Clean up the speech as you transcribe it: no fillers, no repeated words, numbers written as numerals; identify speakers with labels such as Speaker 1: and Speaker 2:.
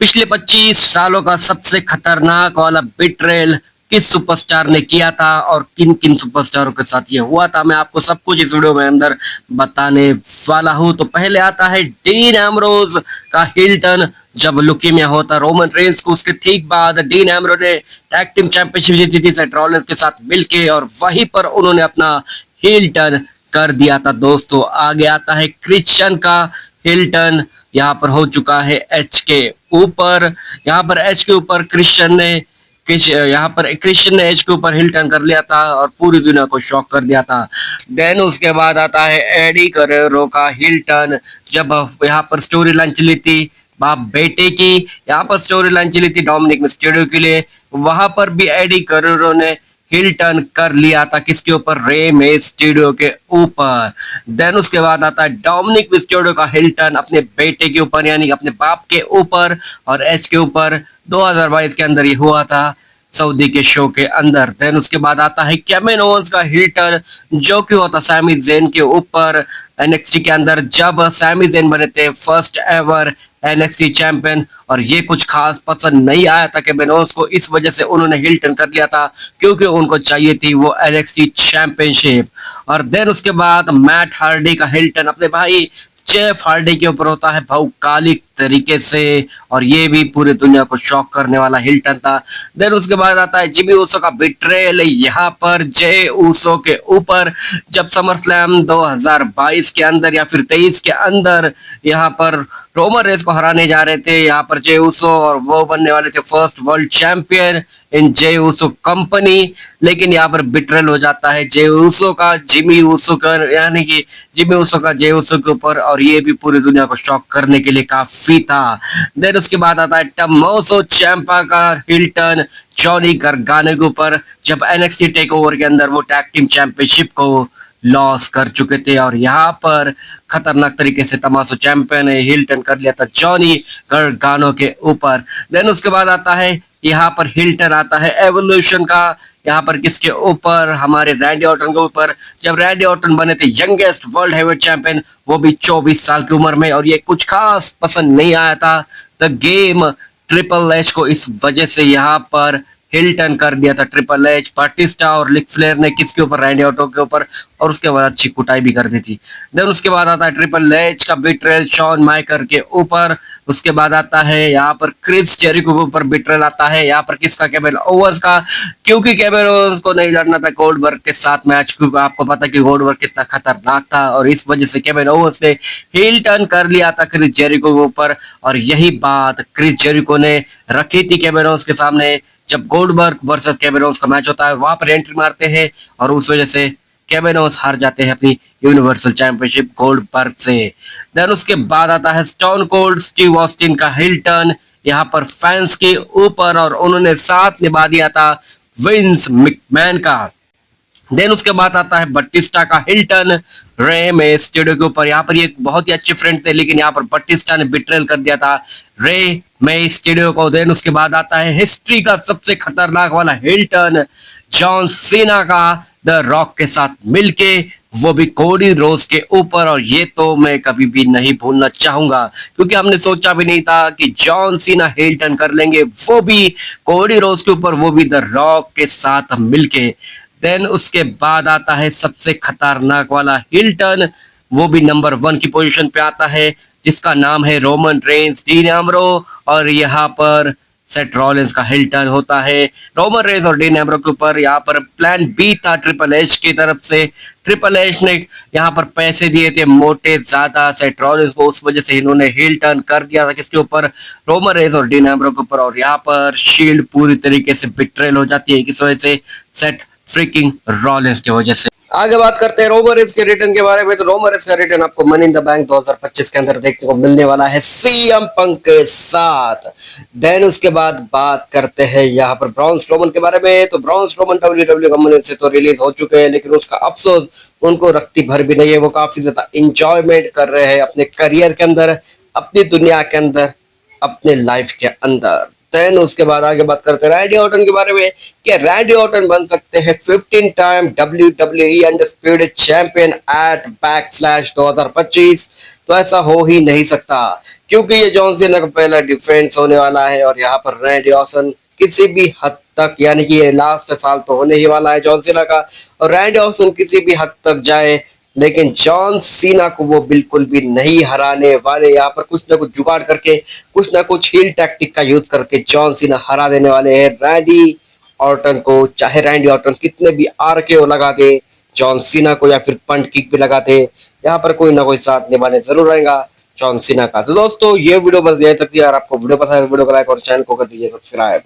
Speaker 1: पिछले 25 सालों का सबसे खतरनाक वाला बिट्रेल किस सुपरस्टार ने किया था और किन किन सुपरस्टारों के साथ ये हुआ था, मैं आपको सब कुछ इस वीडियो में अंदर बताने वाला हूं। तो पहले आता है डीन एम्ब्रोज का हिल्टन जब लुकीमिया होता रोमन रेंस को। उसके ठीक बाद डीन एम्ब्रो ने टैग टीम चैंपियनशिप जीती थी सेथ रॉलिंस के साथ मिलके, और वहीं पर उन्होंने अपना हिल्टन कर दिया था दोस्तों। आगे आता है क्रिश्चियन का हिल्टन, यहाँ पर हो चुका है एच के ऊपर। यहाँ पर एच के ऊपर क्रिश्चियन ने एच के ऊपर हिल टर्न कर लिया था और पूरी दुनिया को शॉक कर दिया था। देन उसके बाद आता है एडी करेरो का हिल टर्न, जब यहाँ पर स्टोरी लाइन चली थी बाप बेटे की। यहाँ पर स्टोरी लाइन चली थी डोमिनिक मिस्टेरियो के लिए, वहां पर भी एडी करेरो ने हिल टर्न कर लिया था किसके ऊपर, रे मिस्टेरियो के ऊपर। देन उसके बाद आता है डोमिनिक मिस्टेरियो का हिल टर्न अपने बेटे के ऊपर, यानी अपने बाप के ऊपर और एच के ऊपर। 2022 के अंदर ये हुआ था सऊदी के शो के अंदर। देन उसके बाद आता है केविन ओवेंस का हिल टर्न जो कि होता सैमी ज़ेन के ऊपर एनएक्सटी के अंदर, जब सैमी ज़ेन बने थे फर्स्ट एवर एनएक्सटी चैंपियन। और ये कुछ खास पसंद नहीं आया था केविन ओवेंस को, इस वजह से उन्होंने हिल टर्न कर लिया था क्योंकि उनको चाहिए थी वो एनएक्सटी चैंपियनशिप। और देन उसके बाद मैट हार्डी का हिल टर्न अपने भाई जेफ हार्डी के ऊपर होता है भौकालिक तरीके से, और ये भी पूरी दुनिया को शॉक करने वाला हिल टर्न था। देन उसके बाद आता है जिमी ऊसो का बिट्रेल यहाँ पर जे ऊसो के ऊपर, जब समर स्लैम 2022 के अंदर या फिर 23 के अंदर यहाँ पर रोमन रेंस को हराने जा रहे थे यहाँ पर जे ऊसो, और वो बनने वाले थे first world champion in Jey Uso company. लेकिन यहाँ पर बिट्रेल हो जाता है जे ऊसो का जिमी ऊसो का, यानी कि जिमी ऊसो का जे ऊसो के ऊपर, और ये भी पूरी दुनिया को शॉक करने के लिए काफी था। देन उसके बाद आता है टमोसो चैंपा का हिल्टन जॉनी गार्गानो के ऊपर, जब एनएक्सटी टेकओवर के अंदर वो टैग टीम चैंपियनशिप को लॉस कर चुके थे, और यहाँ पर खतरनाक तरीके से तमासो चैंपियन ने हिल टर्न कर लिया था जॉनी गार्गानो के ऊपर। देन उसके बाद आता है यहाँ पर हिल टर्न आता है एवोल्यूशन का, यहाँ पर किसके ऊपर, हमारे रैंडी ऑर्टन के ऊपर, जब रैंडी ऑर्टन बने थे यंगेस्ट वर्ल्ड हेवीवेट चैंपियन, वो भी 24 साल की उम्र में। और ये कुछ खास पसंद नहीं आया था द गेम ट्रिपल एच को, इस वजह से यहाँ पर हिल टर्न कर दिया था ट्रिपल एच, बाटिस्टा और लिक फ्लेयर ने किसके ऊपर, रैंडी ऑर्टन के ऊपर, और उसके बाद अच्छी कुटाई भी कर दी थी। देन उसके बाद आता है ट्रिपल एच का बिट्रेल शॉन माइकर के ऊपर। उसके बाद आता है यहाँ पर क्रिस जेरिको के ऊपर बिट्रेल आता है, यहाँ पर किसका, केविन ओवेंस का, क्योंकि केविन ओवेंस को नहीं लड़ना था गोल्डबर्ग के साथ मैच, क्योंकि आपको पता कि गोल्डबर्ग कितना खतरनाक था, और इस वजह से केविन ओवेंस ने हील टर्न कर लिया था क्रिस जेरिको के ऊपर। और यही बात क्रिस जेरिको ने रखी थी केविन ओवेंस के सामने, जब गोल्डबर्ग वर्सेस केविन ओवेंस का मैच होता है वहां पर एंट्री मारते हैं, और उस वजह से केविन ओवेंस हार जाते हैं अपनी यूनिवर्सल चैंपियनशिप गोल्डबर्ग से। देन उसके बाद आता है स्टोन कोल्ड स्टीव ऑस्टिन का हिल टर्न यहाँ पर फैंस के ऊपर, और उन्होंने साथ निभा दिया था विंस मैकमैन का। देन उसके बाद आता है बटिस्टा का हिल्टन रे मिस्टेरियो के ऊपर, यहाँ पर ये बहुत ही अच्छे फ्रेंड थे, लेकिन यहाँ पर बटिस्टा ने बिट्रेल कर दिया था रे मिस्टेरियो को। देन उसके बाद आता है हिस्ट्री का सबसे खतरनाक वाला हिल्टन जॉन सीना का द रॉक के साथ मिलके, वो भी कोडी रोज के ऊपर। और ये तो मैं कभी भी नहीं भूलना चाहूंगा, क्योंकि हमने सोचा भी नहीं था कि जॉन सीना हिल्टन कर लेंगे, वो भी कोडी रोज के ऊपर, वो भी द रॉक के साथ मिलके। देन उसके बाद आता है सबसे खतरनाक वाला हिल्टन, वो भी नंबर 1 की पोजीशन पे आता है, जिसका नाम है रोमन रेंस डीन एम्ब्रो, और यहाँ पर सेथ रॉलिंस का हिल्टन होता है रोमन रेंस और डीन एम्ब्रो के ऊपर। यहाँ पर प्लान बी था ट्रिपल एच की तरफ से, ट्रिपल एच ने यहाँ पर पैसे दिए थे मोटे ज्यादा सेथ रॉलिंस को, उस वजह से इन्होंने हिल टर्न कर दिया था किसके ऊपर, रोमन रेंस और डीन एम्ब्रो के ऊपर। और यहाँ पर शील्ड पूरी तरीके से बिट्रेल हो जाती है किस वजह से, सेथ फ्रीकिंग रॉलिंस की वजह से। आगे बात करते हैं रोमन रेंस के रिटर्न के बारे में। तो रोमन रेंस का रिटर्न आपको मनी इन द बैंक 2025 के अंदर देखने को मिलने वाला है सीएम पंक के साथ। देन उसके बाद बात करते हैं यहाँ पर ब्राउन स्ट्रोमन के बारे में। तो ब्राउन स्ट्रोमन डब्ल्यूडब्ल्यू कंपनी से तो रिलीज हो चुके हैं, लेकिन उसका अफसोस उनको रखती भर भी नहीं है। वो काफी ज्यादा इंजॉयमेंट कर रहे हैं अपने करियर के अंदर, अपनी दुनिया के अंदर, अपने लाइफ के अंदर। देन उसके बाद आगे बात करते हैं रैंडी ऑर्टन के बारे में कि रैंडी ऑर्टन बन सकते हैं 15 time WWE undisputed champion at backslash 2025। तो ऐसा हो ही नहीं सकता क्योंकि ये जॉन सीना का पहला डिफेंस होने वाला है और यहाँ पर रैंडी ऑर्टन किसी भी हद तक, यानी कि ये लास्ट साल तो होने ही वाला है जॉन सीना का, और रैंडी ऑर्टन किसी भी हद तक जाए लेकिन जॉन सीना को वो बिल्कुल भी नहीं हराने वाले। यहाँ पर कुछ ना कुछ जुगाड़ करके, कुछ ना कुछ हील टैक्टिक का यूज करके जॉन सीना हरा देने वाले हैं रैंडी ऑर्टन को। चाहे रैंडी ऑर्टन कितने भी आरकेओ लगा दे जॉन सीना को या फिर पंट किक भी लगा दे, यहाँ पर कोई ना कोई साथ निभाने जरूर रहेगा जॉन सीना का। तो दोस्तों ये वीडियो बस यहीं तक थी। अगर आपको वीडियो पसंद है वीडियो को लाइक और चैनल को कर दीजिए सब्सक्राइब।